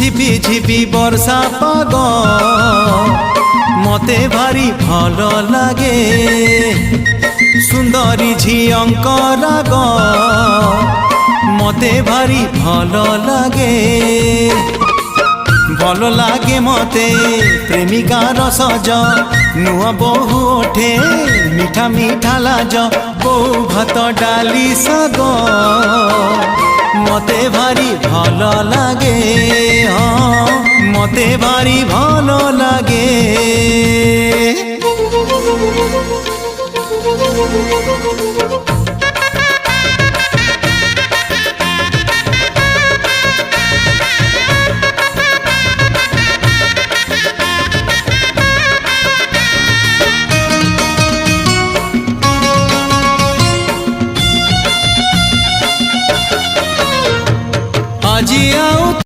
ঝিপি ঝিপি বর্ষা পাগ মতে ভারি ভাল লাগে। সুন্দরী ঝিয়ঙ্ক রাগ মতে ভারি ভাল লাগে। ভাল লাগে মতে প্রেমিকার সজ নুয়া বহু ওঠে মিঠা মিঠা লাজ। বউ ভাত ডালি শাগ মতে ভারি ভাল লাগে। মতে ভারি ভাল